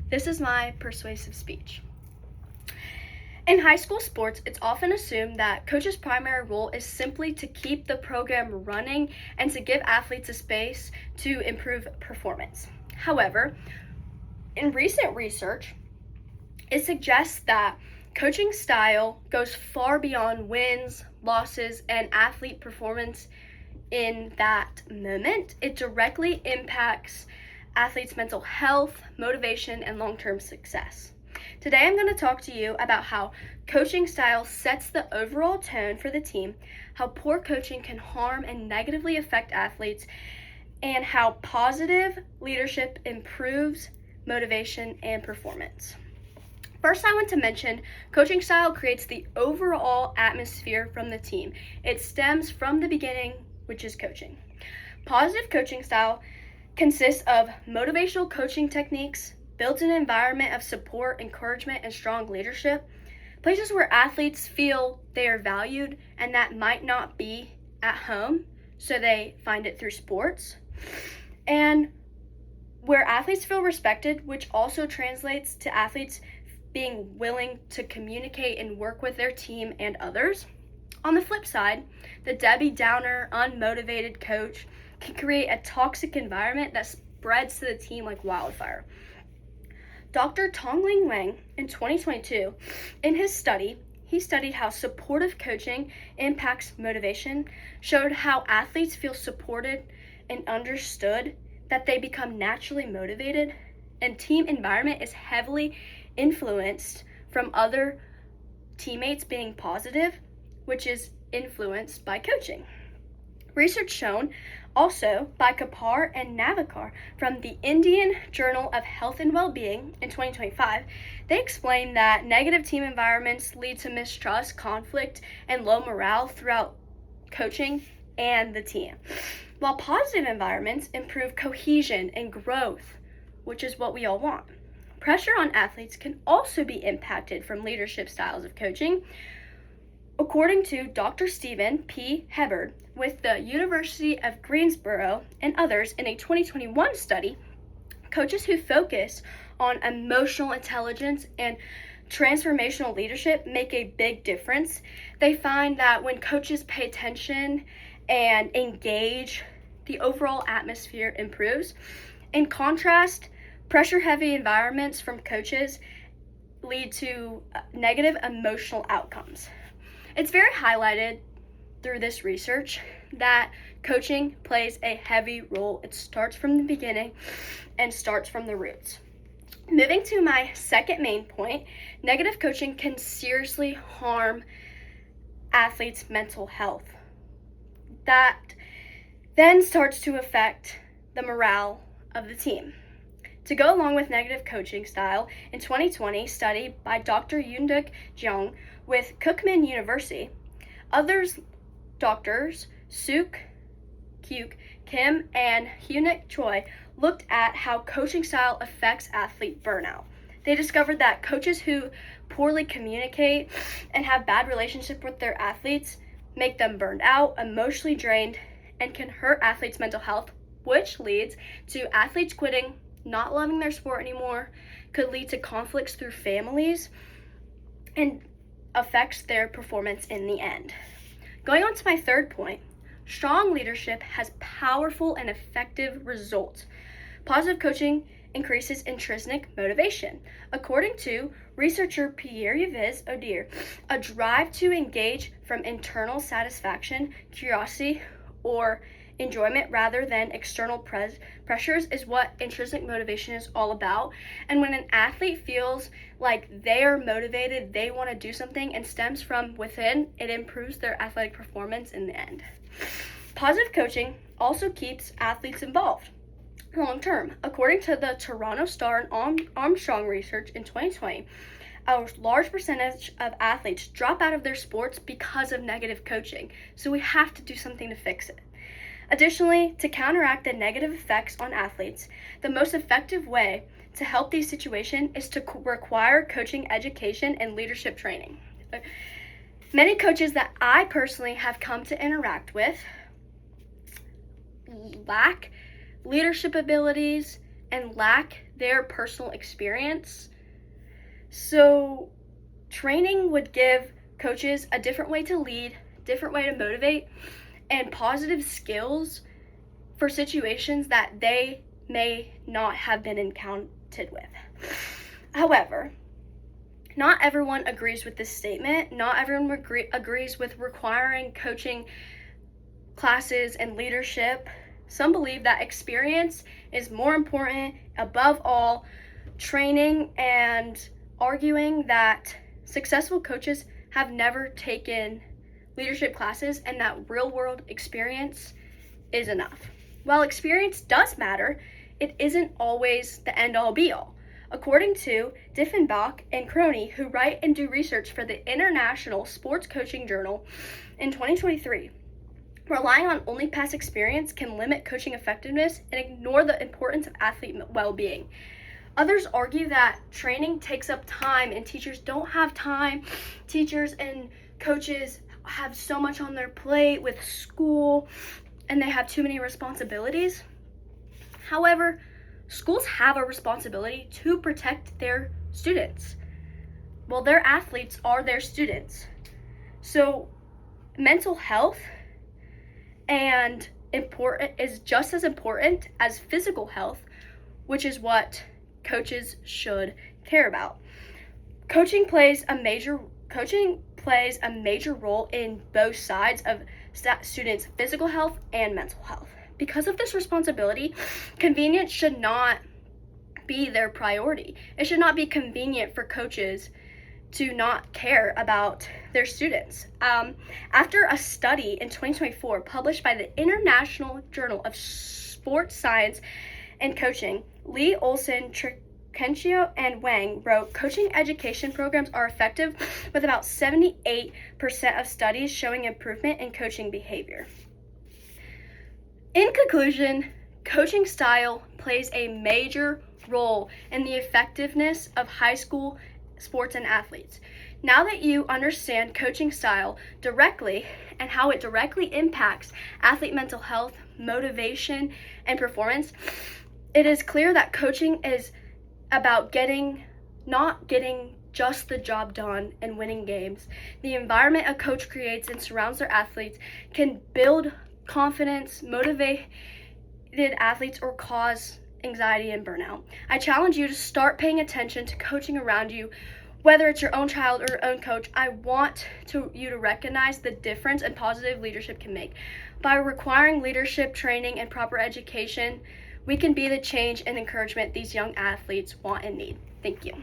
This is my persuasive speech. In high school sports, it's often assumed that coaches' primary role is simply to keep the program running and to give athletes a space to improve performance. However, in recent research, it suggests that coaching style goes far beyond wins, losses, and athlete performance in that moment. It directly impacts athletes' mental health, motivation, and long-term success. Today I'm going to talk to you about how coaching style sets the overall tone for the team, how poor coaching can harm and negatively affect athletes, and how positive leadership improves motivation and performance. First, I want to mention coaching style creates the overall atmosphere from the team. It stems from the beginning, which is coaching. Positive coaching style consists of motivational coaching techniques, builds an environment of support, encouragement, and strong leadership, places where athletes feel they are valued and that might not be at home, so they find it through sports, and where athletes feel respected, which also translates to athletes being willing to communicate and work with their team and others. On the flip side, the Debbie Downer, unmotivated coach can create a toxic environment that spreads to the team like wildfire. Dr. Tongling Wang, in 2022, in his study, he studied how supportive coaching impacts motivation, showed how athletes feel supported and understood, that they become naturally motivated, and team environment is heavily influenced from other teammates being positive, which is influenced by coaching. Research shown also by Kapar and Navikar from the Indian Journal of Health and Wellbeing in 2025, they explain that negative team environments lead to mistrust, conflict, and low morale throughout coaching and the team, while positive environments improve cohesion and growth, which is what we all want. Pressure on athletes can also be impacted from leadership styles of coaching. According to Dr. Stephen P. Hebard with the University of Greensboro and others in a 2021 study, coaches who focus on emotional intelligence and transformational leadership make a big difference. They find that when coaches pay attention and engage, the overall atmosphere improves. In contrast, pressure-heavy environments from coaches lead to negative emotional outcomes. It's very highlighted through this research that coaching plays a heavy role. It starts from the beginning and starts from the roots. Moving to my second main point, negative coaching can seriously harm athletes' mental health. That then starts to affect the morale of the team. To go along with negative coaching style, in 2020, study by Dr. Yoonduk Jeong with Kookmin University, others doctors Suk Kyuk Kim and Hyunik Choi looked at how coaching style affects athlete burnout. They discovered that coaches who poorly communicate and have bad relationship with their athletes make them burned out, emotionally drained, and can hurt athletes' mental health, which leads to athletes quitting, not loving their sport anymore, could lead to conflicts through families, and affects their performance in the end. Going on to my third point, strong leadership has powerful and effective results. Positive coaching increases intrinsic motivation. According to researcher Pierre-Yves Odir, a drive to engage from internal satisfaction, curiosity, or enjoyment rather than external pressures is what intrinsic motivation is all about. And when an athlete feels like they are motivated, they want to do something, and stems from within, it improves their athletic performance in the end. Positive coaching also keeps athletes involved long term. According to the Toronto Star and Armstrong research in 2020, a large percentage of athletes drop out of their sports because of negative coaching, so we have to do something to fix it. Additionally, to counteract the negative effects on athletes, the most effective way to help these situations is to require coaching education and leadership training. Many coaches that I personally have come to interact with lack leadership abilities and lack their personal experience. So training would give coaches a different way to lead, different way to motivate, and positive skills for situations that they may not have been encountered with. However, not everyone agrees with this statement. Not everyone agrees with requiring coaching classes and leadership. Some believe that experience is more important above all training, and arguing that successful coaches have never taken leadership classes and that real-world experience is enough. While experience does matter, it isn't always the end-all be-all. According to Diffenbach and Crony, who write and do research for the International Sports Coaching Journal in 2023, relying on only past experience can limit coaching effectiveness and ignore the importance of athlete well-being. Others argue that training takes up time and teachers don't have time. Teachers and coaches have so much on their plate with school and they have too many responsibilities. However, schools have a responsibility to protect their students. Well, their athletes are their students. So mental health is just as important as physical health, which is what coaches should care about. Coaching plays a major role in both sides of students' physical health and mental health. Because of this responsibility, convenience should not be their priority. It should not be convenient for coaches to not care about their students. After a study in 2024 published by the International Journal of Sports Science and Coaching, Lee, Olson, Trikencio, and Wang wrote, coaching education programs are effective with about 78% of studies showing improvement in coaching behavior. In conclusion, coaching style plays a major role in the effectiveness of high school sports and athletes. Now that you understand coaching style directly and how it directly impacts athlete mental health, motivation, and performance, it is clear that coaching is about not getting just the job done and winning games. The environment a coach creates and surrounds their athletes can build confidence, motivated athletes, or cause anxiety and burnout. I challenge you to start paying attention to coaching around you, whether it's your own child or your own coach. I want you to recognize the difference and positive leadership can make. By requiring leadership training and proper education, we can be the change and encouragement these young athletes want and need. Thank you.